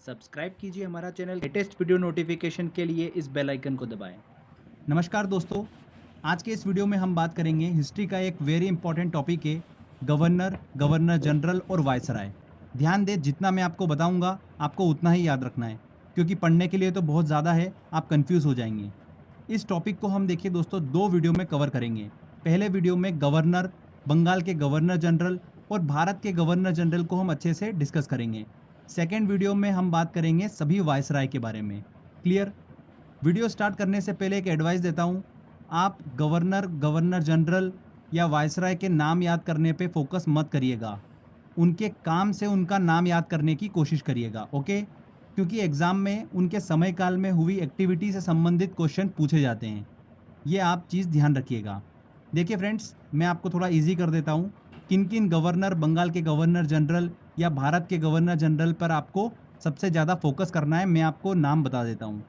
Subscribe कीजिए हमारा channel. Latest video notification के लिए इस बेल आइकन को दबाएं। नमस्कार दोस्तों। आज के इस वीडियो में हम बात करेंगे हिस्ट्री का एक वेरी इंपॉर्टेंट टॉपिक है गवर्नर, गवर्नर जनरल और वायसराय। ध्यान दें, जितना मैं आपको बताऊंगा आपको उतना ही याद रखना है, क्योंकि पढ़ने के लिए तो बहुत ज़्यादा है, आप कंफ्यूज हो जाएंगे। इस टॉपिक को हम देखिए दोस्तों दो वीडियो में कवर करेंगे। पहले वीडियो में गवर्नर, बंगाल के गवर्नर जनरल और भारत के गवर्नर जनरल को हम अच्छे से डिस्कस करेंगे। सेकेंड वीडियो में हम बात करेंगे सभी वायसराय के बारे में। क्लियर? वीडियो स्टार्ट करने से पहले एक एडवाइस देता हूँ, आप गवर्नर, गवर्नर जनरल या वायसराय के नाम याद करने पे फोकस मत करिएगा, उनके काम से उनका नाम याद करने की कोशिश करिएगा। ओके? क्योंकि एग्जाम में उनके समय काल में हुई एक्टिविटी से संबंधित क्वेश्चन पूछे जाते हैं, ये आप चीज़ ध्यान रखिएगा। देखिए फ्रेंड्स, मैं आपको थोड़ा इजी कर देता हूँ, किन किन गवर्नर, बंगाल के गवर्नर जनरल या भारत के गवर्नर जनरल पर आपको सबसे ज़्यादा फोकस करना है, मैं आपको नाम बता देता हूँ।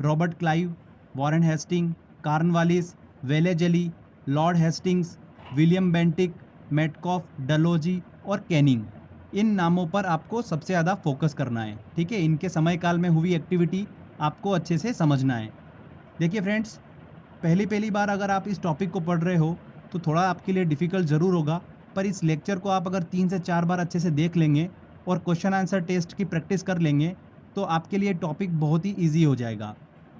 Robert Clive, Warren Hasting, Cornwallis, Wellesley, Lord Hastings, William Bentinck, Metcalfe, Dalhousie और कैनिंग। इन नामों पर आपको सबसे ज़्यादा फोकस करना है। ठीक है? इनके समय काल में हुई एक्टिविटी आपको अच्छे से समझना है। देखिए फ्रेंड्स, पहली पहली बार अगर आप इस टॉपिक को पढ़ रहे हो तो थोड़ा आपके लिए डिफ़िकल्ट ज़रूर होगा, पर इस लेक्चर को आप अगर 3 से 4 बार अच्छे से देख लेंगे और क्वेश्चन आंसर टेस्ट की प्रैक्टिस कर लेंगे तो आपके लिए टॉपिक बहुत ही ईजी हो जाएगा।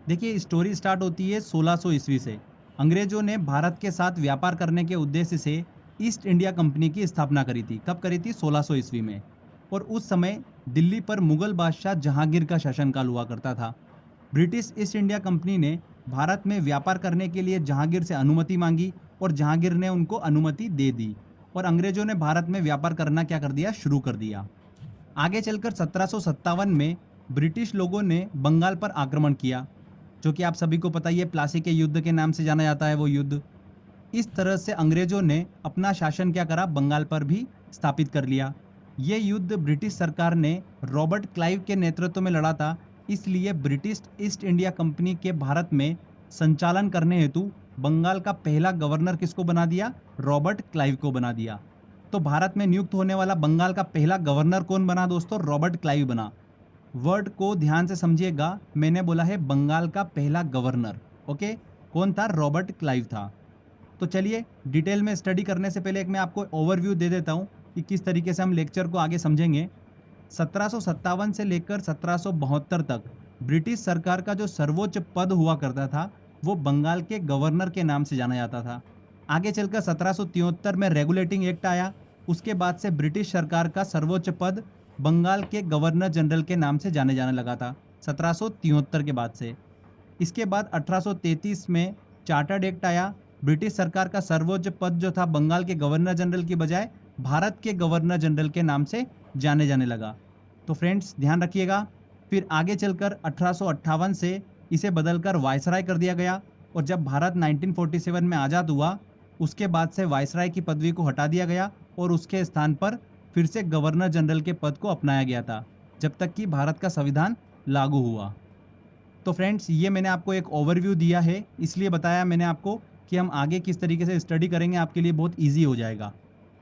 देखिए, स्टोरी स्टार्ट होती है 1600 ईस्वी से। अंग्रेजों ने भारत के साथ व्यापार करने के उद्देश्य से ईस्ट इंडिया कंपनी की स्थापना करी थी। कब करी थी? 1600 ईस्वी में। और उस समय दिल्ली पर मुगल बादशाह जहांगीर का शासनकाल हुआ करता था। ब्रिटिश ईस्ट इंडिया कंपनी ने भारत में व्यापार करने के लिए जहांगीर से अनुमति मांगी और जहांगीर ने उनको अनुमति दे दी और अंग्रेजों ने भारत में व्यापार करना क्या कर दिया? शुरू कर दिया। आगे चलकर 1757 में ब्रिटिश लोगों ने बंगाल पर आक्रमण किया, जो कि आप सभी को पता ही है, प्लासी के युद्ध के नाम से जाना जाता है वो युद्ध। इस तरह से अंग्रेजों ने अपना शासन क्या करा? बंगाल पर भी स्थापित कर लिया। ये युद्ध ब्रिटिश सरकार ने रॉबर्ट क्लाइव के नेतृत्व में लड़ा था, इसलिए ब्रिटिश ईस्ट इंडिया कंपनी के भारत में संचालन करने हेतु बंगाल का पहला गवर्नर किसको बना दिया? रॉबर्ट क्लाइव को बना दिया। तो भारत में नियुक्त होने वाला बंगाल का पहला गवर्नर कौन बना दोस्तों? रॉबर्ट क्लाइव बना। वर्ड को ध्यान से समझिएगा, मैंने बोला है बंगाल का पहला गवर्नर। ओके? कौन था? रॉबर्ट क्लाइव था। तो चलिए, डिटेल में स्टडी करने से पहले एक मैं आपको ओवरव्यू दे देता हूँ कि किस तरीके से हम लेक्चर को आगे समझेंगे। 1757 से लेकर 1772 तक ब्रिटिश सरकार का जो सर्वोच्च पद हुआ करता था वो बंगाल के गवर्नर के नाम से जाना जाता था। आगे चलकर 1773 में रेगुलेटिंग एक्ट आया, उसके बाद से ब्रिटिश सरकार का सर्वोच्च पद बंगाल के गवर्नर जनरल के नाम से जाने लगा था 1773 के बाद से। इसके बाद 1833 में चार्टर्ड एक्ट आया, ब्रिटिश सरकार का सर्वोच्च पद जो था बंगाल के गवर्नर जनरल की बजाय भारत के गवर्नर जनरल के नाम से जाने लगा। तो फ्रेंड्स ध्यान रखिएगा। फिर आगे चलकर 1858 से इसे बदलकर वायसराय कर दिया गया और जब भारत 1947 में आज़ाद हुआ उसके बाद से वायसराय की पदवी को हटा दिया गया और उसके स्थान पर फिर से गवर्नर जनरल के पद को अपनाया गया था, जब तक कि भारत का संविधान लागू हुआ। तो फ्रेंड्स, ये मैंने आपको एक ओवरव्यू दिया है, इसलिए बताया मैंने आपको कि हम आगे किस तरीके से स्टडी करेंगे, आपके लिए बहुत ईजी हो जाएगा।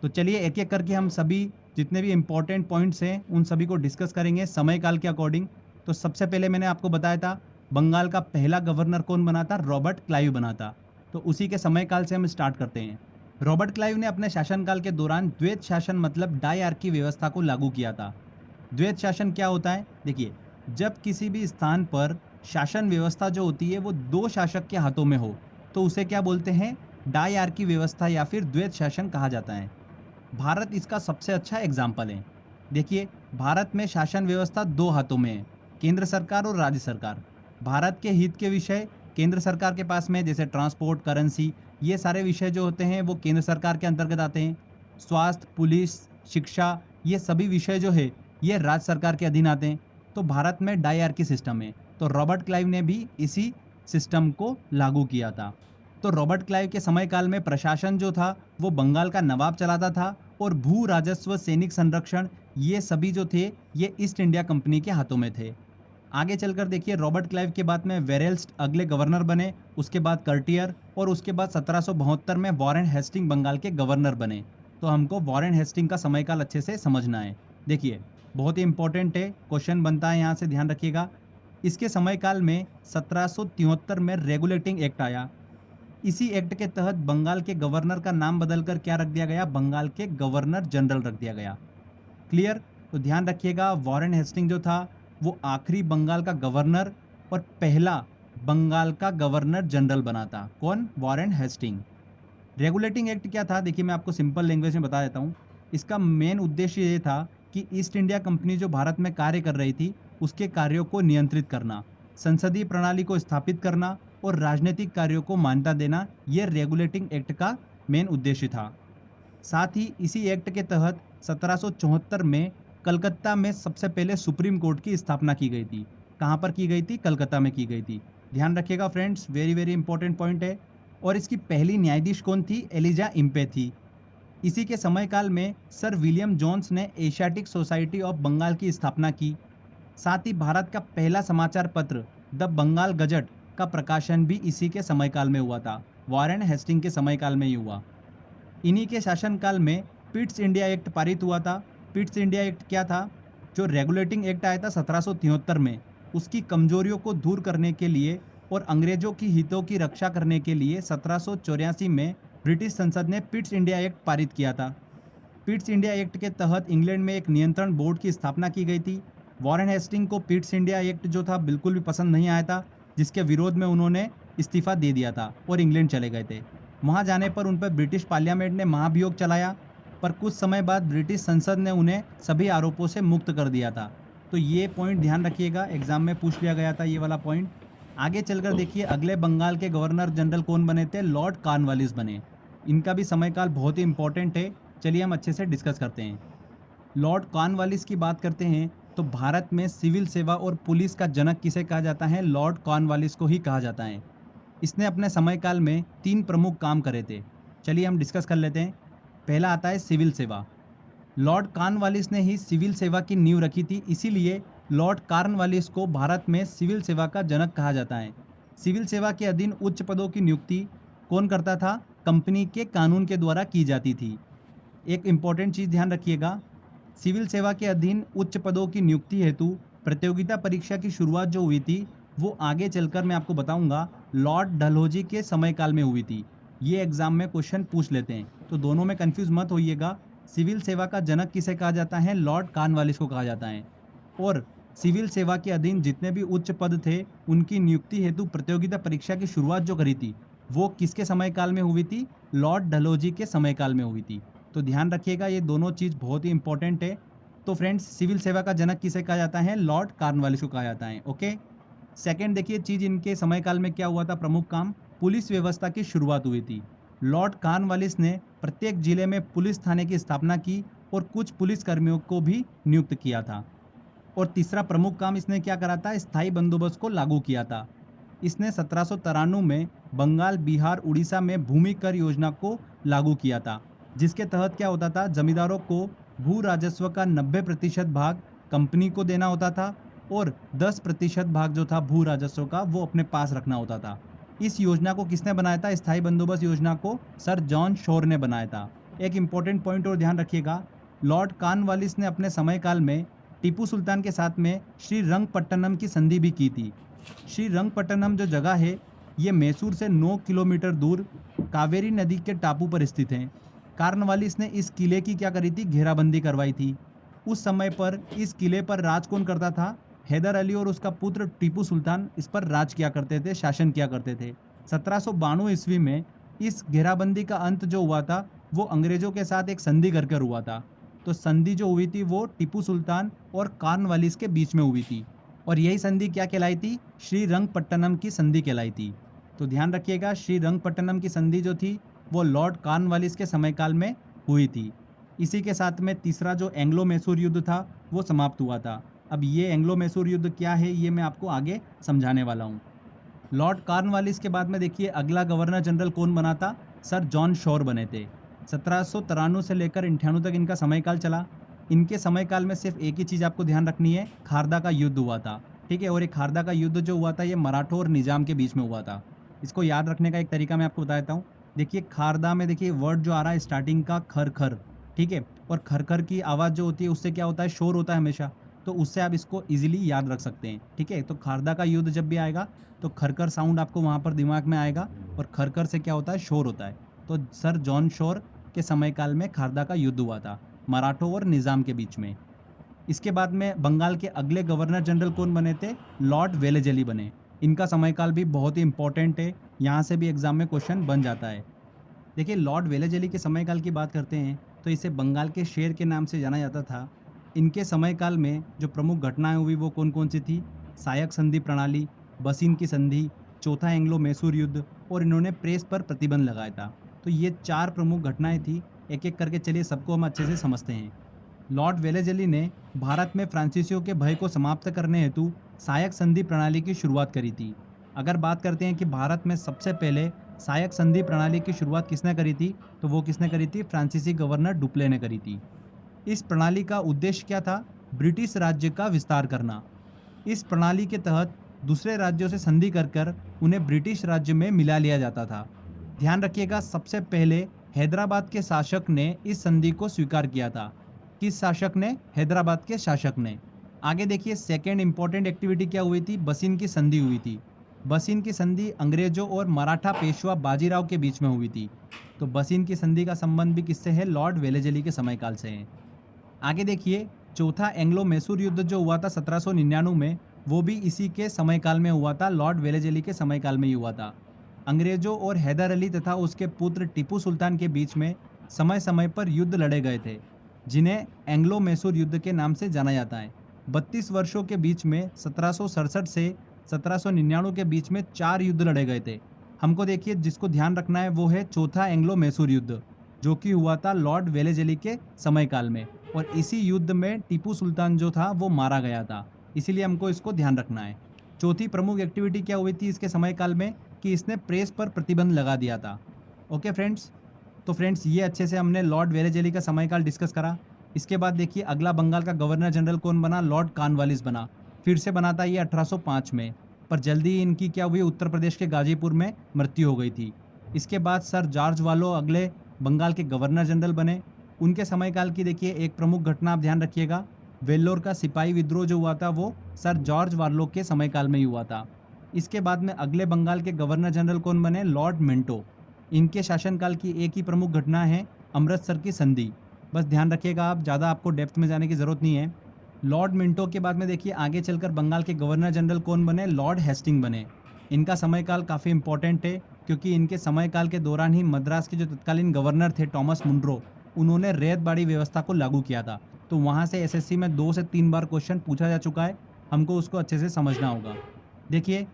तो चलिए एक एक करके हम सभी जितने भी इंपॉर्टेंट पॉइंट्स हैं उन सभी को डिस्कस करेंगे समय काल के अकॉर्डिंग। तो सबसे पहले मैंने आपको बताया था बंगाल का पहला गवर्नर कौन बना था? रॉबर्ट क्लाइव बना था। तो उसी के समय काल से हम स्टार्ट करते हैं। रॉबर्ट क्लाइव ने अपने शासनकाल के दौरान द्वैत शासन मतलब डायआर्की व्यवस्था को लागू किया था। द्वैत शासन क्या होता है? देखिए, जब किसी भी स्थान पर शासन व्यवस्था जो होती है वो दो शासक के हाथों में हो तो उसे क्या बोलते हैं? डायआर्की व्यवस्था या फिर द्वैत शासन कहा जाता है। भारत इसका सबसे अच्छा एग्जाम्पल है। देखिए, भारत में शासन व्यवस्था दो हाथों में है, केंद्र सरकार और राज्य सरकार। भारत के हित के विषय केंद्र सरकार के पास में, जैसे ट्रांसपोर्ट, करेंसी, ये सारे विषय जो होते हैं वो केंद्र सरकार के अंतर्गत आते हैं। स्वास्थ्य, पुलिस, शिक्षा, ये सभी विषय जो है ये राज्य सरकार के अधीन आते हैं। तो भारत में डायआर्की सिस्टम है, तो रॉबर्ट क्लाइव ने भी इसी सिस्टम को लागू किया था। तो रॉबर्ट क्लाइव के समय काल में प्रशासन जो था वो बंगाल का नवाब चलाता था और भू राजस्व, सैनिक संरक्षण, ये सभी जो थे ये ईस्ट इंडिया कंपनी के हाथों में थे। आगे चलकर देखिए, रॉबर्ट क्लाइव के बाद में वेरेल्स्ट अगले गवर्नर बने, उसके बाद कर्टियर और उसके बाद 1772 में वॉरेन हेस्टिंग बंगाल के गवर्नर बने। तो हमको वॉरेन हेस्टिंग का समय काल अच्छे से समझना है। देखिए, बहुत ही इंपॉर्टेंट है, क्वेश्चन बनता है यहाँ से, ध्यान रखिएगा। इसके समयकाल में 1773 में रेगुलेटिंग एक्ट आया। इसी एक्ट के तहत बंगाल के गवर्नर का नाम बदलकर क्या रख दिया गया, बंगाल के गवर्नर जनरल रख दिया गया। क्लियर? तो ध्यान रखिएगा, वॉरेन हेस्टिंग जो था वो आखिरी बंगाल का गवर्नर और पहला बंगाल का गवर्नर जनरल बना था। कौन? Warren Hasting. रेगुलेटिंग एक्ट क्या था, देखिए मैं आपको सिंपल लैंग्वेज में बता देता हूँ। इसका मेन उद्देश्य ये था कि ईस्ट इंडिया कंपनी जो भारत में कार्य कर रही थी उसके कार्यों को नियंत्रित करना, संसदीय प्रणाली को स्थापित करना और राजनीतिक कार्यों को मान्यता देना, ये रेगुलेटिंग एक्ट का मेन उद्देश्य था। साथ ही इसी एक्ट के तहत 1774 में कलकत्ता में सबसे पहले सुप्रीम कोर्ट की स्थापना की गई थी। कहाँ पर की गई थी? कलकत्ता में की गई थी। ध्यान रखिएगा friends, very very important point है। और इसकी पहली न्यायाधीश कौन थी? एलिजा इम्पे थी। इसी के समयकाल में सर विलियम जोन्स ने एशियाटिक सोसाइटी ऑफ बंगाल की स्थापना की। साथ ही भारत का पहला समाचार पत्र द बंगाल गजट का प्रकाशन भी इसी के समयकाल में हुआ था। वॉरेन हेस्टिंग के समयकाल में ही हुआ। इन्हीं के शासनकाल में पिट्स इंडिया एक्ट पारित हुआ था। पिट्स इंडिया एक्ट क्या था? जो रेगुलेटिंग एक्ट आया था 1773 में, उसकी कमजोरियों को दूर करने के लिए और अंग्रेजों की हितों की रक्षा करने के लिए 1784 में ब्रिटिश संसद ने पिट्स इंडिया एक्ट पारित किया था। पिट्स इंडिया एक्ट के तहत इंग्लैंड में एक नियंत्रण बोर्ड की स्थापना की गई थी। वॉरेन हेस्टिंग को पिट्स इंडिया एक्ट जो था बिल्कुल भी पसंद नहीं आया था, जिसके विरोध में उन्होंने इस्तीफा दे दिया था और इंग्लैंड चले गए थे। वहां जाने पर उन पर ब्रिटिश पार्लियामेंट ने महाभियोग चलाया, पर कुछ समय बाद ब्रिटिश संसद ने उन्हें सभी आरोपों से मुक्त कर दिया था। तो ये पॉइंट ध्यान रखिएगा, एग्जाम में पूछ लिया गया था ये वाला पॉइंट। आगे चलकर देखिए, अगले बंगाल के गवर्नर जनरल कौन बने थे? लॉर्ड कॉर्नवालिस बने। इनका भी समयकाल बहुत ही इंपॉर्टेंट है, चलिए हम अच्छे से डिस्कस करते हैं। लॉर्ड कॉर्नवालिस की बात करते हैं तो भारत में सिविल सेवा और पुलिस का जनक किसे कहा जाता है? लॉर्ड कॉर्नवालिस को ही कहा जाता है। इसने अपने समयकाल में 3 प्रमुख काम करे थे, चलिए हम डिस्कस कर लेते हैं। पहला आता है सिविल सेवा। लॉर्ड कॉर्नवालिस ने ही सिविल सेवा की नींव रखी थी, इसीलिए लॉर्ड कॉर्नवालिस को भारत में सिविल सेवा का जनक कहा जाता है। सिविल सेवा के अधीन उच्च पदों की नियुक्ति कौन करता था? कंपनी के कानून के द्वारा की जाती थी। एक इंपॉर्टेंट चीज़ ध्यान रखिएगा, सिविल सेवा के अधीन उच्च पदों की नियुक्ति हेतु प्रतियोगिता परीक्षा की शुरुआत जो हुई थी वो आगे चलकर मैं आपको बताऊंगा लॉर्ड डलहौजी के समयकाल में हुई थी। ये एग्जाम में क्वेश्चन पूछ लेते हैं, तो दोनों में कंफ्यूज मत होइएगा। सिविल सेवा का जनक किसे कहा जाता है? लॉर्ड कॉर्नवालिस को कहा जाता है। और सिविल सेवा के अधीन जितने भी उच्च पद थे उनकी नियुक्ति हेतु प्रतियोगिता परीक्षा की शुरुआत जो करी थी वो किसके समयकाल में हुई थी? लॉर्ड डलहौजी के समयकाल में हुई थी। तो ध्यान रखिएगा, ये दोनों चीज़ बहुत ही इंपॉर्टेंट है। तो फ्रेंड्स, सिविल सेवा का जनक किसे कहा जाता है? लॉर्ड कॉर्नवालिस को कहा जाता है। ओके, सेकेंड देखिए चीज़ इनके समयकाल में क्या हुआ था, प्रमुख काम, पुलिस व्यवस्था की शुरुआत हुई थी। लॉर्ड कॉर्नवालिस ने प्रत्येक जिले में पुलिस थाने की स्थापना की और कुछ पुलिस कर्मियों को भी नियुक्त किया था। और तीसरा प्रमुख काम इसने क्या करा था? स्थायी बंदोबस्त को लागू किया था। इसने 1793 में बंगाल, बिहार, उड़ीसा में भूमि कर योजना को लागू किया था, जिसके तहत क्या होता था? जमींदारों को भू राजस्व का 90% भाग कंपनी को देना होता था और 10% भाग जो था भू राजस्व का वो अपने पास रखना होता था। इस योजना को किसने बनाया था? स्थायी बंदोबस्त योजना को सर जॉन शोर ने बनाया था। एक इंपॉर्टेंट पॉइंट और ध्यान रखिएगा, लॉर्ड कॉर्नवालिस ने अपने समयकाल में टीपू सुल्तान के साथ में श्रीरंगपट्टनम की संधि भी की थी। श्रीरंगपट्टनम जो जगह है ये मैसूर से 9 किलोमीटर दूर कावेरी नदी के टापू पर स्थित है। कॉर्नवालिस ने इस किले की क्या करी थी? घेराबंदी करवाई थी। उस समय पर इस किले पर राज कौन करता था? हैदर अली और उसका पुत्र टीपू सुल्तान इस पर राज किया करते थे, शासन किया करते थे। 1792 ईस्वी में इस घेराबंदी का अंत जो हुआ था वो अंग्रेजों के साथ एक संधि कर हुआ था। तो संधि जो हुई थी वो टीपू सुल्तान और कॉर्नवालिस के बीच में हुई थी और यही संधि क्या कहलाई थी? श्रीरंगपट्टनम की संधि कहलाई थी। तो ध्यान रखिएगा, श्रीरंगपट्टनम की संधि जो थी वो लॉर्ड कॉर्नवालिस के समयकाल में हुई थी। इसी के साथ में तीसरा जो एंग्लो मैसूर युद्ध था वो समाप्त हुआ था। अब ये एंग्लो मैसूर युद्ध क्या है ये मैं आपको आगे समझाने वाला हूँ। लॉर्ड कॉर्नवालिस के बाद में देखिए अगला गवर्नर जनरल कौन बना था? सर जॉन शोर बने थे। 1793 से लेकर 98 तक इनका समयकाल चला। इनके समयकाल में सिर्फ एक ही चीज़ आपको ध्यान रखनी है, खारदा का युद्ध हुआ था, ठीक है। और ये खारदा का युद्ध जो हुआ था ये मराठों और निजाम के बीच में हुआ था। इसको याद रखने का एक तरीका मैं आपको बता देता हूँ। देखिए खारदा में देखिए वर्ड जो आ रहा है स्टार्टिंग का खर खर, ठीक है। और खरखर की आवाज़ जो होती है उससे क्या होता है, शोर होता है हमेशा, तो उससे आप इसको ईज़िली याद रख सकते हैं, ठीक है। तो खारदा का युद्ध जब भी आएगा तो खरखर साउंड आपको वहाँ पर दिमाग में आएगा, और खरखर से क्या होता है, शोर होता है। तो सर जॉन शोर के समय काल में खारदा का युद्ध हुआ था, मराठों और निज़ाम के बीच में। इसके बाद में बंगाल के अगले गवर्नर जनरल कौन बने थे, लॉर्ड वेलेजली बने। इनका समयकाल भी बहुत ही इंपॉर्टेंट है, यहाँ से भी एग्जाम में क्वेश्चन बन जाता है। देखिए, लॉर्ड वेलेजली के समयकाल की बात करते हैं तो इसे बंगाल के शेर के नाम से जाना जाता था। इनके समयकाल में जो प्रमुख घटनाएं हुई वो कौन कौन सी थी, सायक संधि प्रणाली, बसीन की संधि, चौथा एंग्लो मैसूर युद्ध, और इन्होंने प्रेस पर प्रतिबंध लगाया था। तो ये 4 प्रमुख घटनाएं थी। एक एक करके चलिए सबको हम अच्छे से समझते हैं। लॉर्ड वेलेजली ने भारत में फ्रांसीसियों के भय को समाप्त करने हेतु सायक संधि प्रणाली की शुरुआत करी थी। अगर बात करते हैं कि भारत में सबसे पहले सायक संधि प्रणाली की शुरुआत किसने करी थी, तो वो किसने करी थी, फ्रांसीसी गवर्नर डुप्ले ने करी थी। इस प्रणाली का उद्देश्य क्या था, ब्रिटिश राज्य का विस्तार करना। इस प्रणाली के तहत दूसरे राज्यों से संधि कर कर उन्हें ब्रिटिश राज्य में मिला लिया जाता था। ध्यान रखिएगा, सबसे पहले हैदराबाद के शासक ने इस संधि को स्वीकार किया था। किस शासक ने, हैदराबाद के शासक ने। आगे देखिए, सेकेंड इंपॉर्टेंट एक्टिविटी क्या हुई थी, बसीन की संधि हुई थी। बसीन की संधि अंग्रेजों और मराठा पेशवा बाजीराव के बीच में हुई थी। तो बसीन की संधि का संबंध भी किससे है, लॉर्ड वेलेजली के समयकाल से है। आगे देखिए, चौथा एंग्लो मैसूर युद्ध जो हुआ था 1799 में, वो भी इसी के समयकाल में हुआ था, लॉर्ड वेलेजली के समयकाल में ही हुआ था। अंग्रेजों और हैदर अली तथा उसके पुत्र टीपू सुल्तान के बीच में समय समय पर युद्ध लड़े गए थे, जिन्हें एंग्लो मैसूर युद्ध के नाम से जाना जाता है। 32 वर्षों के बीच में 1767 से 1799 के बीच में 4 युद्ध लड़े गए थे। हमको देखिए, जिसको ध्यान रखना है वो है चौथा एंग्लो मैसूर युद्ध, जो कि हुआ था लॉर्ड वेलेजली के समयकाल में, और इसी युद्ध में टीपू सुल्तान जो था वो मारा गया था, इसीलिए हमको इसको ध्यान रखना है। चौथी प्रमुख एक्टिविटी क्या हुई थी इसके समयकाल में, कि इसने प्रेस पर प्रतिबंध लगा दिया था। ओके फ्रेंड्स, तो फ्रेंड्स ये अच्छे से हमने लॉर्ड वेलेजली का समयकाल डिस्कस करा। इसके बाद देखिए, अगला बंगाल का गवर्नर जनरल कौन बना, लॉर्ड कॉर्नवालिस बना। फिर से बना था ये 1805 में, पर जल्दी ही इनकी क्या हुई, उत्तर प्रदेश के गाजीपुर में मृत्यु हो गई थी। इसके बाद सर जॉर्ज वालो अगले बंगाल के गवर्नर जनरल बने। उनके समयकाल की देखिए एक प्रमुख घटना आप ध्यान रखिएगा, वेल्लोर का सिपाही विद्रोह जो हुआ था वो सर जॉर्ज वार्लो के समयकाल में ही हुआ था। इसके बाद में अगले बंगाल के गवर्नर जनरल कौन बने, लॉर्ड मिंटो। इनके शासनकाल की एक ही प्रमुख घटना है, अमृतसर की संधि। बस ध्यान रखिएगा, आप ज़्यादा आपको डेप्थ में जाने की ज़रूरत नहीं है। लॉर्ड मिंटो के बाद में देखिए आगे चलकर बंगाल के गवर्नर जनरल कौन बने, लॉर्ड हेस्टिंग बने। इनका समयकाल काफ़ी इंपॉर्टेंट है, क्योंकि इनके समयकाल के दौरान ही मद्रास के जो तत्कालीन गवर्नर थे टॉमस मुनरो, उन्होंने रैयतबाड़ी व्यवस्था को लागू किया था। तो वहाँ से एसएससी में 2 से 3 बार क्वेश्चन पूछा जा चुका है, हमको उसको अच्छे से समझना होगा। देखिए,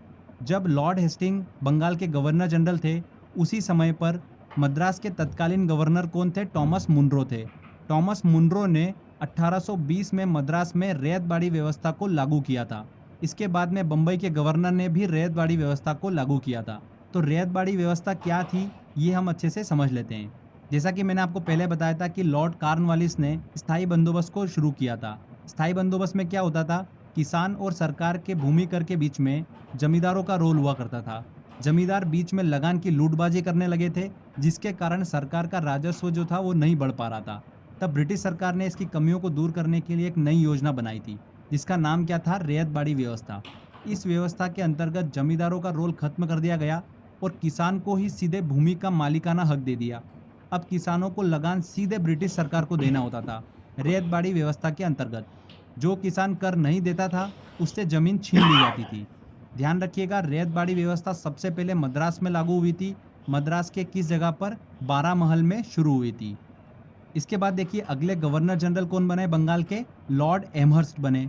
जब लॉर्ड हेस्टिंग बंगाल के गवर्नर जनरल थे, उसी समय पर मद्रास के तत्कालीन गवर्नर कौन थे, टॉमस मुनरो थे। टॉमस मुनरो ने 1820 में मद्रास में रैयतबाड़ी व्यवस्था को लागू किया था। इसके बाद में बम्बई के गवर्नर ने भी रैयतबाड़ी व्यवस्था को लागू किया था। तो रैयतबाड़ी व्यवस्था क्या थी, ये हम अच्छे से समझ लेते हैं। जैसा कि मैंने आपको पहले बताया था कि लॉर्ड कॉर्नवालिस ने स्थायी बंदोबस्त को शुरू किया था। स्थायी बंदोबस्त में क्या होता था, किसान और सरकार के भूमि कर के बीच में जमींदारों का रोल हुआ करता था। जमींदार बीच में लगान की लूटबाजी करने लगे थे, जिसके कारण सरकार का राजस्व जो था वो नहीं बढ़ पा रहा था। तब ब्रिटिश सरकार ने इसकी कमियों को दूर करने के लिए एक नई योजना बनाई थी, जिसका नाम क्या था, रैयतबाड़ी व्यवस्था। इस व्यवस्था के अंतर्गत जमींदारों का रोल खत्म कर दिया गया और किसान को ही सीधे भूमि का मालिकाना हक दे दिया। अब किसानों को लगान सीधे ब्रिटिश सरकार को देना होता था। रैयतबाड़ी व्यवस्था के अंतर्गत जो किसान कर नहीं देता था, उससे जमीन छीन ली जाती थी। ध्यान रखिएगा, रैयतबाड़ी व्यवस्था सबसे पहले मद्रास में लागू हुई थी। मद्रास के किस जगह पर, बारामहल में शुरू हुई थी। इसके बाद देखिए अगले गवर्नर जनरल कौन बने बंगाल के, लॉर्ड एमहर्स्ट बने।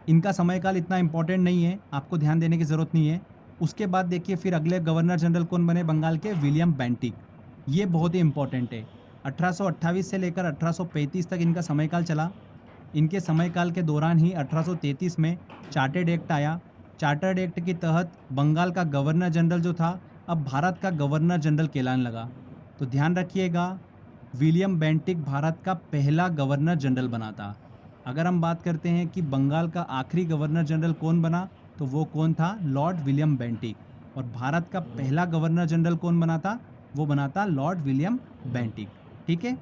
इनका समयकाल इतना इंपॉर्टेंट नहीं है, आपको ध्यान देने की ज़रूरत नहीं है। उसके बाद देखिए फिर अगले गवर्नर जनरल कौन बने बंगाल के, विलियम बेंटिक। ये बहुत ही इंपॉर्टेंट है। 1828 से लेकर 1835 तक इनका समयकाल चला। इनके समयकाल के दौरान ही 1833 में चार्टर्ड एक्ट आया। चार्टर्ड एक्ट के तहत बंगाल का गवर्नर जनरल जो था, अब भारत का गवर्नर जनरल कहलाने लगा। तो ध्यान रखिएगा, विलियम बेंटिक भारत का पहला गवर्नर जनरल बना था। अगर हम बात करते हैं कि बंगाल का आखिरी गवर्नर जनरल कौन बना, तो वो कौन था, लॉर्ड विलियम बेंटिक। और भारत का पहला गवर्नर जनरल कौन बना था, वो बना था लॉर्ड विलियम बेंटिक। ठीक है,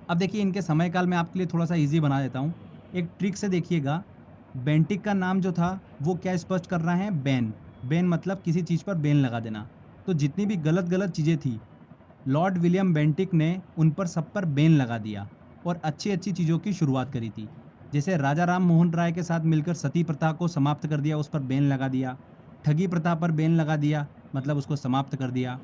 अब देखिए इनके समय काल में आपके लिए थोड़ा सा इजी बना देता हूँ। एक ट्रिक से देखिएगा, बेंटिक का नाम जो था वो क्या स्पष्ट कर रहा है, बैन। बैन मतलब किसी चीज़ पर बैन लगा देना। तो जितनी भी गलत गलत चीज़ें थी, लॉर्ड विलियम बेंटिक ने उन पर सब पर बैन लगा दिया और अच्छी अच्छी चीज़ों की शुरुआत करी थी। जैसे राजा राम मोहन राय के साथ मिलकर सती प्रथा को समाप्त कर दिया, उस पर बैन लगा दिया। ठगी प्रथा पर बैन लगा दिया, मतलब उसको समाप्त कर दिया।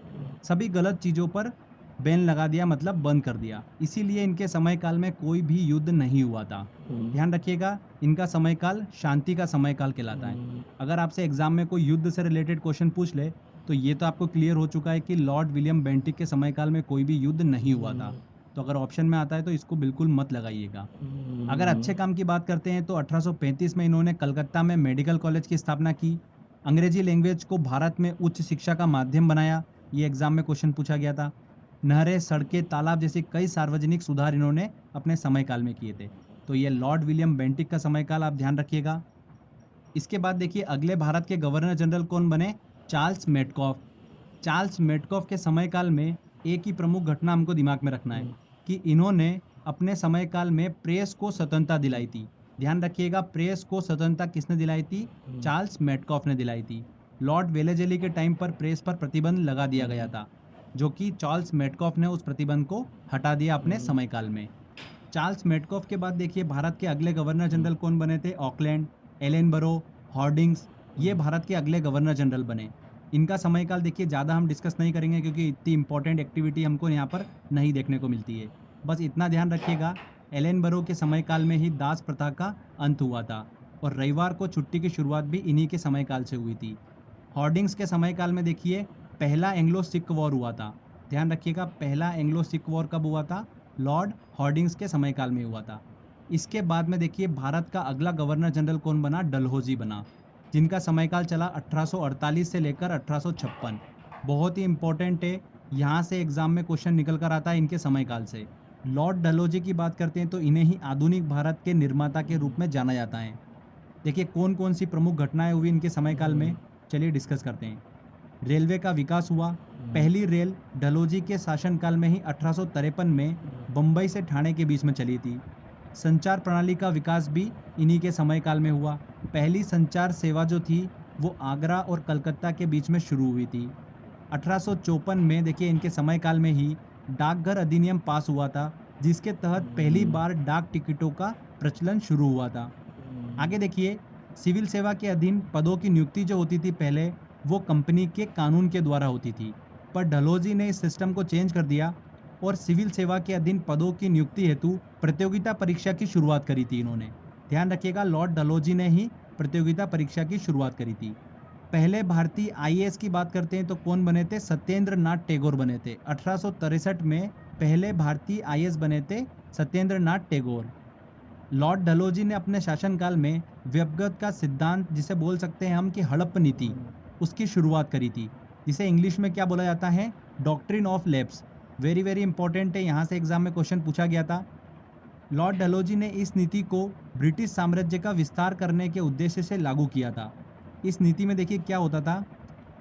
सभी गलत चीज़ों पर बैन लगा दिया, मतलब बंद कर दिया। इसीलिए इनके समय काल में कोई भी युद्ध नहीं हुआ था। ध्यान रखिएगा, इनका समय काल शांति का समय काल कहलाता है। अगर आपसे एग्जाम में कोई युद्ध से रिलेटेड क्वेश्चन पूछ ले, तो ये तो आपको क्लियर हो चुका है कि लॉर्ड विलियम बेंटिक के समय काल में कोई भी युद्ध नहीं हुआ था। तो अगर ऑप्शन में आता है तो इसको बिल्कुल मत लगाइएगा। अगर अच्छे काम की बात करते हैं तो 1835 में इन्होंने कलकत्ता में मेडिकल कॉलेज की स्थापना की। अंग्रेजी लैंग्वेज को भारत में उच्च शिक्षा का माध्यम बनाया। ये एग्जाम में क्वेश्चन पूछा गया था। नहरें, सड़कें, तालाब जैसे कई सार्वजनिक सुधार इन्होंने अपने समय काल में किए थे। तो ये लॉर्ड विलियम बेंटिक का समय काल आप ध्यान रखिएगा। इसके बाद देखिए अगले भारत के गवर्नर जनरल कौन बने, चार्ल्स मेटकॉफ। चार्ल्स मेटकॉफ के समय काल में एक ही प्रमुख घटना हमको दिमाग में रखना है कि इन्होंने अपने समय काल में प्रेस को स्वतंत्रता दिलाई थी। ध्यान रखिएगा, प्रेस को स्वतंत्रता किसने दिलाई थी, चार्ल्स मेटकॉफ ने दिलाई थी। लॉर्ड वेलेजली के टाइम पर प्रेस पर प्रतिबंध लगा दिया गया था, जो कि चार्ल्स मेटकॉफ ने उस प्रतिबंध को हटा दिया अपने समय काल में। चार्ल्स मेटकॉफ के बाद देखिए भारत के अगले गवर्नर जनरल कौन बने थे, ऑकलैंड, एलेनबरो, हॉर्डिंग्स। ये भारत के अगले गवर्नर जनरल बने। इनका समय काल देखिए ज़्यादा हम डिस्कस नहीं करेंगे क्योंकि इतनी इंपॉर्टेंट एक्टिविटी हमको यहाँ पर नहीं देखने को मिलती है। बस इतना ध्यान रखिएगा, एलेनबरो के समय काल में ही दास प्रथा का अंत हुआ था और रविवार को छुट्टी की शुरुआत भी इन्हीं के समय काल से हुई थी। हॉर्डिंग्स के समय काल में देखिए पहला एंग्लो सिख वॉर हुआ था। ध्यान रखिएगा, पहला एंग्लो सिख वॉर कब हुआ था, लॉर्ड हॉर्डिंग्स के समय काल में हुआ था। इसके बाद में देखिए भारत का अगला गवर्नर जनरल कौन बना, डलहौजी बना, जिनका समय काल चला 1848 से लेकर 1856। बहुत ही इंपॉर्टेंट है, यहाँ से एग्जाम में क्वेश्चन निकल कर आता है इनके समय काल से। लॉर्ड डलहौजी की बात करते हैं तो इन्हें ही आधुनिक भारत के निर्माता के रूप में जाना जाता है। देखिए कौन कौन सी प्रमुख घटनाएं हुई इनके समय काल में, चलिए डिस्कस करते हैं। रेलवे का विकास हुआ। पहली रेल डलहौजी के शासनकाल में ही 1853 में बम्बई से ठाणे के बीच में चली थी। संचार प्रणाली का विकास भी इन्हीं के समय काल में हुआ। पहली संचार सेवा जो थी वो आगरा और कलकत्ता के बीच में शुरू हुई थी। 1854 में देखिए इनके समय काल में ही डाकघर अधिनियम पास हुआ था, जिसके तहत पहली बार डाक टिकटों का प्रचलन शुरू हुआ था। आगे देखिए सिविल सेवा के अधीन पदों की नियुक्ति जो होती थी पहले, वो कंपनी के कानून के द्वारा होती थी, पर डलहौजी ने इस सिस्टम को चेंज कर दिया और सिविल सेवा के अधीन पदों की नियुक्ति हेतु प्रतियोगिता परीक्षा की शुरुआत करी थी इन्होंने। ध्यान रखिएगा, लॉर्ड डलहौजी ने ही प्रतियोगिता परीक्षा की शुरुआत करी थी। पहले भारतीय आईएएस की बात करते हैं तो कौन बने थे, सत्येंद्र नाथ टैगोर बने थे। 1863 में पहले भारतीय आईएएस बने थे सत्येंद्र नाथ टैगोर। लॉर्ड डलहौजी ने अपने शासनकाल में व्यवगत का सिद्धांत, जिसे बोल सकते हैं हम कि हड़प्पा नीति, उसकी शुरुआत करी थी, जिसे इंग्लिश में क्या बोला जाता है, doctrine of lapse. Very very important है, यहाँ से एग्जाम में क्वेश्चन पूछा गया था। लॉर्ड डलहौजी ने इस नीति को ब्रिटिश साम्राज्य का विस्तार करने के उद्देश्य से लागू किया था। इस नीति में देखिए क्या होता था,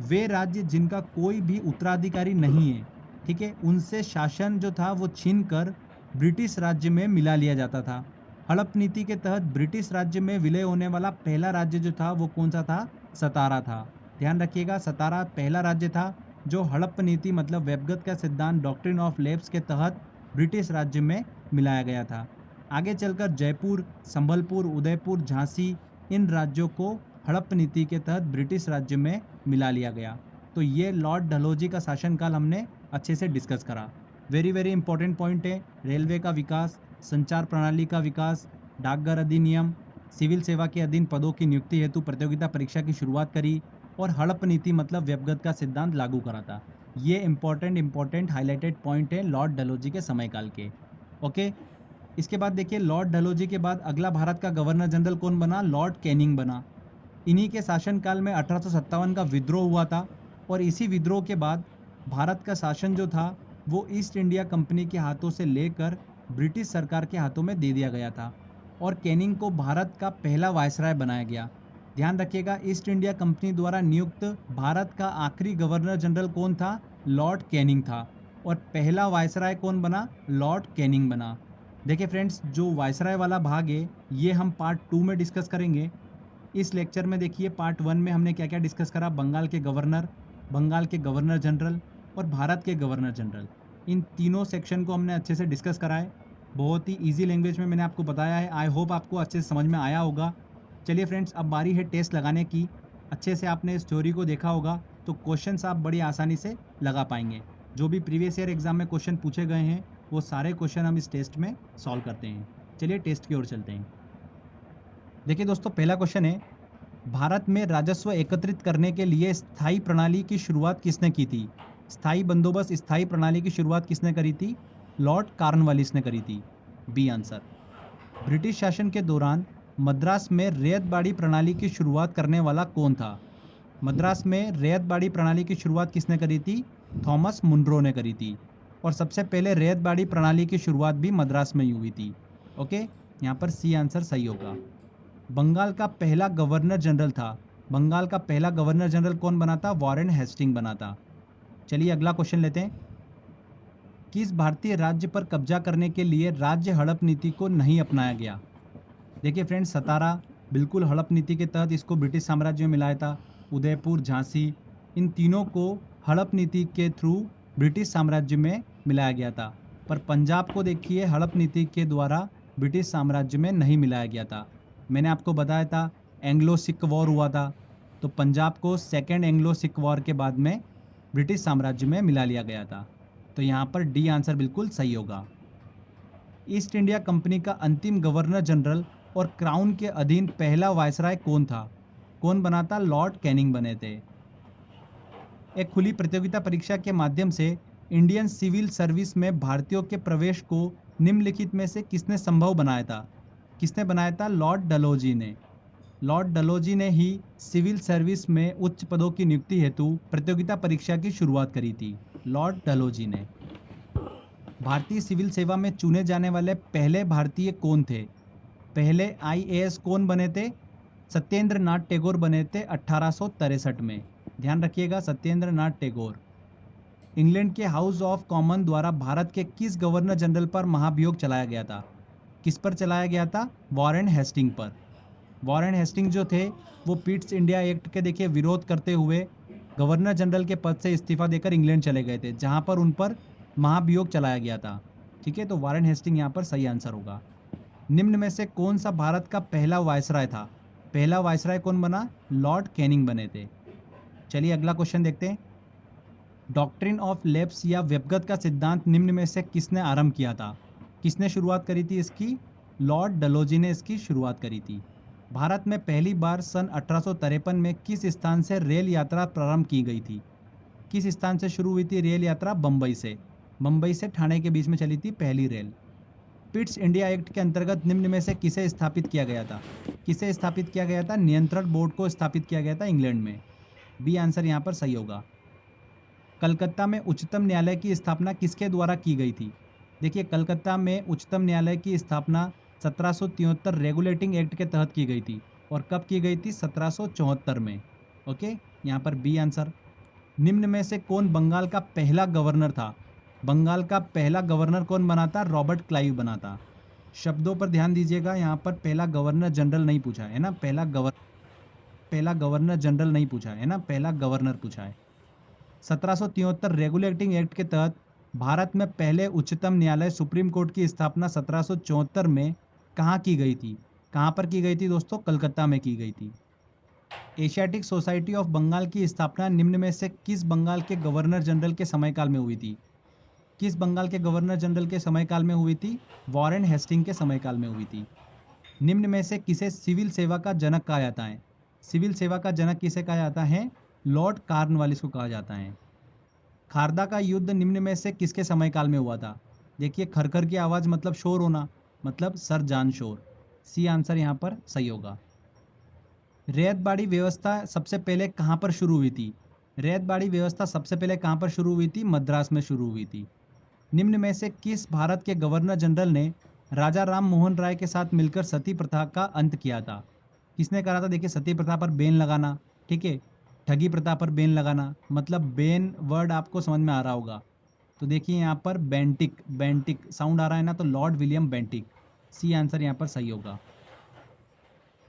वे राज्य जिनका कोई भी उत्तराधिकारी नहीं है, ठीक है, उनसे शासन जो था वो छीन कर ब्रिटिश राज्य में मिला लिया जाता था। हड़प नीति के तहत ब्रिटिश राज्य में विलय होने वाला पहला राज्य जो था वो कौन सा था, सतारा था। ध्यान रखिएगा, सतारा पहला राज्य था जो हड़प्पा नीति मतलब व्यवगत का सिद्धांत डॉक्ट्रिन ऑफ लैप्स के तहत ब्रिटिश राज्य में मिलाया गया था। आगे चलकर जयपुर, संबलपुर, उदयपुर, झांसी, इन राज्यों को हड़प्पा नीति के तहत ब्रिटिश राज्य में मिला लिया गया। तो ये लॉर्ड डलहौजी का शासनकाल हमने अच्छे से डिस्कस करा। वेरी वेरी इंपॉर्टेंट पॉइंट है, रेलवे का विकास, संचार प्रणाली का विकास, डाकघर अधिनियम, सिविल सेवा के अधीन पदों की नियुक्ति हेतु प्रतियोगिता परीक्षा की शुरुआत करी और हड़प्पा नीति मतलब व्यवगत का सिद्धांत लागू करा था। ये इंपॉर्टेंट हाईलाइटेड पॉइंट है लॉर्ड डलहौजी के समय काल के। ओके, इसके बाद देखिए लॉर्ड डलहौजी के बाद अगला भारत का गवर्नर जनरल कौन बना, लॉर्ड कैनिंग बना। इन्हीं के शासनकाल में 1857 का विद्रोह हुआ था और इसी विद्रोह के बाद भारत का शासन जो था वो ईस्ट इंडिया कंपनी के हाथों से लेकर ब्रिटिश सरकार के हाथों में दे दिया गया था और कैनिंग को भारत का पहला वायसराय बनाया गया। ध्यान रखिएगा, ईस्ट इंडिया कंपनी द्वारा नियुक्त भारत का आखिरी गवर्नर जनरल कौन था, लॉर्ड कैनिंग था और पहला वायसराय कौन बना, लॉर्ड कैनिंग बना। देखिए फ्रेंड्स, जो वायसराय वाला भाग है ये हम पार्ट 2 में डिस्कस करेंगे। इस लेक्चर में देखिए पार्ट 1 में हमने क्या क्या डिस्कस करा, बंगाल के गवर्नर, बंगाल के गवर्नर जनरल और भारत के गवर्नर जनरल, इन तीनों सेक्शन को हमने अच्छे से डिस्कस करा है। बहुत ही ईजी लैंग्वेज में मैंने आपको बताया है। आई होप आपको अच्छे से समझ में आया होगा। चलिए फ्रेंड्स, अब बारी है टेस्ट लगाने की। अच्छे से आपने इस थ्योरी को देखा होगा तो क्वेश्चंस आप बड़ी आसानी से लगा पाएंगे। जो भी प्रीवियस ईयर एग्जाम में क्वेश्चन पूछे गए हैं वो सारे क्वेश्चन हम इस टेस्ट में सॉल्व करते हैं। चलिए टेस्ट की ओर चलते हैं। देखिए दोस्तों, पहला क्वेश्चन है, भारत में राजस्व एकत्रित करने के लिए स्थायी प्रणाली की शुरुआत किसने की थी? स्थायी बंदोबस्त, स्थायी प्रणाली की शुरुआत किसने करी थी? लॉर्ड कॉर्नवालिस ने करी थी। B answer. ब्रिटिश शासन के दौरान मद्रास में रैयतबाड़ी प्रणाली की शुरुआत करने वाला कौन था? मद्रास में रैयतबाड़ी प्रणाली की शुरुआत किसने करी थी? थॉमस मुनरो ने करी थी। और सबसे पहले रैयतबाड़ी प्रणाली की शुरुआत भी मद्रास में ही हुई थी। ओके, यहाँ पर सी आंसर सही होगा। बंगाल का पहला गवर्नर जनरल था, बंगाल का पहला गवर्नर जनरल कौन बना था? वॉरेन हेस्टिंग बना था। चलिए अगला क्वेश्चन लेते हैं। किस भारतीय राज्य पर कब्जा करने के लिए राज्य हड़प नीति को नहीं अपनाया गया? देखिए फ्रेंड्स, सतारा बिल्कुल हड़प नीति के तहत इसको ब्रिटिश साम्राज्य में मिलाया था। उदयपुर, झांसी, इन तीनों को हड़प नीति के थ्रू ब्रिटिश साम्राज्य में मिलाया गया था। पर पंजाब को देखिए हड़प नीति के द्वारा ब्रिटिश साम्राज्य में नहीं मिलाया गया था। मैंने आपको बताया था एंग्लो सिख वॉर हुआ था, तो पंजाब को सेकेंड एंग्लो सिख वॉर के बाद में ब्रिटिश साम्राज्य में मिला लिया गया था। तो यहाँ पर डी आंसर बिल्कुल सही होगा। ईस्ट इंडिया कंपनी का अंतिम गवर्नर जनरल और क्राउन के अधीन पहला वायसराय कौन था? कौन बना था? लॉर्ड कैनिंग बने थे। एक खुली प्रतियोगिता परीक्षा के माध्यम से इंडियन सिविल सर्विस में भारतीयों के प्रवेश को निम्नलिखित में से किसने संभव बनाया था? किसने बनाया था? लॉर्ड डलहौजी ने। लॉर्ड डलहौजी ने ही सिविल सर्विस में उच्च पदों की नियुक्ति हेतु प्रतियोगिता परीक्षा की शुरुआत करी थी। लॉर्ड डलहौजी ने। भारतीय सिविल सेवा में चुने जाने वाले पहले भारतीय कौन थे? पहले आईएएस कौन बने थे? सत्येंद्र नाथ टैगोर बने थे 1863 में। ध्यान रखिएगा, सत्येंद्र नाथ टैगोर। इंग्लैंड के हाउस ऑफ कॉमन द्वारा भारत के किस गवर्नर जनरल पर महाभियोग चलाया गया था? किस पर चलाया गया था? वॉरेन हेस्टिंग पर। वॉरेन हेस्टिंग जो थे वो पिट्स इंडिया एक्ट के देखिए विरोध करते हुए गवर्नर जनरल के पद से इस्तीफा देकर इंग्लैंड चले गए थे, जहां पर उन पर महाभियोग चलाया गया था। ठीक है, तो वॉरेन हेस्टिंग यहाँ पर सही आंसर होगा। निम्न में से कौन सा भारत का पहला वायसराय था? पहला वायसराय कौन बना? लॉर्ड कैनिंग बने थे। चलिए अगला क्वेश्चन देखते हैं। डॉक्ट्रिन ऑफ लैप्स या व्यपगत का सिद्धांत निम्न में से किसने आरंभ किया था? किसने शुरुआत करी थी इसकी? लॉर्ड डलहौजी ने इसकी शुरुआत करी थी। भारत में पहली बार सन 1853 में किस स्थान से रेल यात्रा प्रारंभ की गई थी? किस स्थान से शुरू हुई थी रेल यात्रा? बम्बई से। बम्बई से ठाणे के बीच में चली थी पहली रेल। पिट्स इंडिया एक्ट के अंतर्गत निम्न में से किसे स्थापित किया गया था? किसे स्थापित किया गया था? नियंत्रण बोर्ड को स्थापित किया गया था इंग्लैंड में। बी आंसर यहाँ पर सही होगा। कलकत्ता में उच्चतम न्यायालय की स्थापना किसके द्वारा की गई थी? देखिए, कलकत्ता में उच्चतम न्यायालय की स्थापना 1773 रेगुलेटिंग एक्ट के तहत की गई थी। और कब की गई थी? 1774 में। ओके, यहाँ पर बी आंसर। निम्न में से कौन बंगाल का पहला गवर्नर था? बंगाल का पहला गवर्नर कौन बना था? रॉबर्ट क्लाइव बना था। शब्दों पर ध्यान दीजिएगा, यहाँ पर पहला गवर्नर जनरल नहीं पूछा है ना, पहला गवर्नर जनरल नहीं पूछा है ना, पहला गवर्नर पूछा है। 1773 रेगुलेटिंग एक्ट के तहत भारत में पहले उच्चतम न्यायालय सुप्रीम कोर्ट की स्थापना 1774 में कहाँ की गई थी? कहाँ पर की गई थी दोस्तों? कलकत्ता में की गई थी। एशियाटिक सोसाइटी ऑफ बंगाल की स्थापना निम्न में से किस बंगाल के गवर्नर जनरल के समयकाल में हुई थी? किस बंगाल के गवर्नर जनरल के समयकाल में हुई थी? वॉरेन हेस्टिंग के समयकाल में हुई थी। निम्न में से किसे सिविल सेवा का जनक कहा जाता है? सिविल सेवा का जनक किसे कहा जाता है? लॉर्ड कॉर्नवालिस को कहा जाता है। खारदा का युद्ध निम्न में से किसके समयकाल में हुआ था? देखिए, खरखर की आवाज़ मतलब शोर होना, मतलब सर जान शोर। सी आंसर यहाँ पर सही होगा। रैयतबाड़ी व्यवस्था सबसे पहले कहाँ पर शुरू हुई थी? रैयतबाड़ी व्यवस्था सबसे पहले कहाँ पर शुरू हुई थी? मद्रास में शुरू हुई थी। निम्न में से किस भारत के गवर्नर जनरल ने राजा राम मोहन राय के साथ मिलकर सती प्रथा का अंत किया था? किसने करा था? देखिए, सती प्रथा पर बैन लगाना, ठीक है, ठगी प्रथा पर बैन लगाना, मतलब बैन वर्ड आपको समझ में आ रहा होगा। तो देखिए यहाँ पर बेंटिक, बेंटिक साउंड आ रहा है ना, तो Lord William Bentinck, C answer यहाँ पर सही होगा।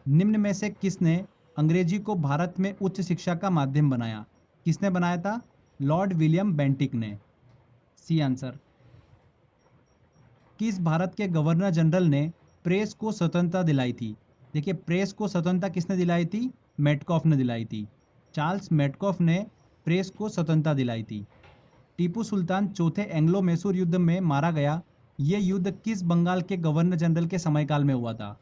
निम्न में से किसने अंग्रेजी को भारत में उच्च शिक्षा का माध्यम बनाया? किसने बनाया था? लॉर्ड विलियम बेंटिक ने, सी आंसर। किस भारत के गवर्नर जनरल ने प्रेस को स्वतंत्रता दिलाई थी? देखिए प्रेस को स्वतंत्रता किसने दिलाई थी? मेटकॉफ ने दिलाई थी। चार्ल्स मेटकॉफ ने प्रेस को स्वतंत्रता दिलाई थी। टीपू सुल्तान चौथे एंग्लो मैसूर युद्ध में मारा गया। ये युद्ध किस बंगाल के गवर्नर जनरल के समयकाल में हुआ था?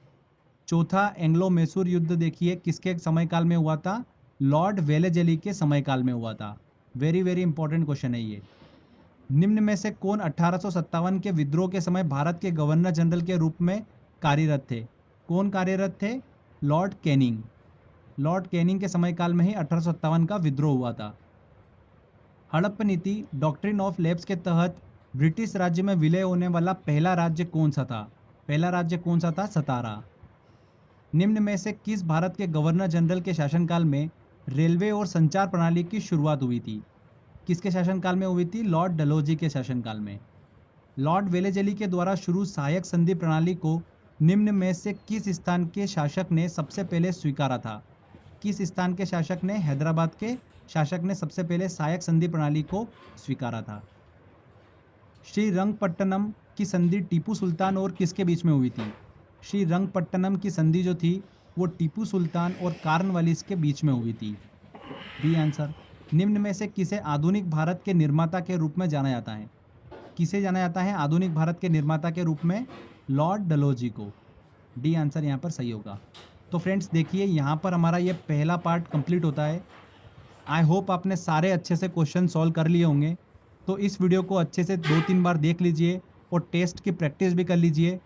चौथा एंग्लो मैसूर युद्ध देखिए किसके समयकाल में हुआ था? लॉर्ड वेलेजली के समयकाल में हुआ था। वेरी वेरी इंपॉर्टेंट क्वेश्चन है ये। निम्न में से कौन 1857 के विद्रोह के समय भारत के गवर्नर जनरल के रूप में कार्यरत थे? कौन कार्यरत थे? Lord Canning. लॉर्ड कैनिंग के समयकाल में ही 1857 का विद्रोह हुआ था। हड़प्पा नीति डॉक्ट्रिन ऑफ लैप्स के तहत ब्रिटिश राज्य में विलय होने वाला पहला राज्य कौन सा था? पहला राज्य कौन सा था? सतारा। निम्न में से किस भारत के गवर्नर जनरल के शासनकाल में रेलवे और संचार प्रणाली की शुरुआत हुई थी? किसके शासनकाल में हुई थी? लॉर्ड डलहौजी के शासनकाल में। लॉर्ड वेलेजली के द्वारा शुरू सहायक संधि प्रणाली को निम्न में से किस स्थान के शासक ने सबसे पहले स्वीकारा था? किस स्थान के शासक ने? हैदराबाद के शासक ने सबसे पहले सहायक संधि प्रणाली को स्वीकारा था। श्रीरंगपट्टनम की संधि टीपू सुल्तान और किसके बीच में हुई थी? श्रीरंगपट्टनम की संधि जो थी वो टीपू सुल्तान और कॉर्नवालिस के बीच में हुई थी, बी आंसर। निम्न में से किसे आधुनिक भारत के निर्माता के रूप में जाना जाता है? किसे जाना जाता है आधुनिक भारत के निर्माता के रूप में? लॉर्ड डलहौजी को, डी आंसर यहाँ पर सही होगा। तो फ्रेंड्स देखिए यहाँ पर हमारा ये पहला पार्ट कंप्लीट होता है। आई होप आपने सारे अच्छे से क्वेश्चन सॉल्व कर लिए होंगे। तो इस वीडियो को अच्छे से 2-3 बार देख लीजिए और टेस्ट की प्रैक्टिस भी कर लीजिए।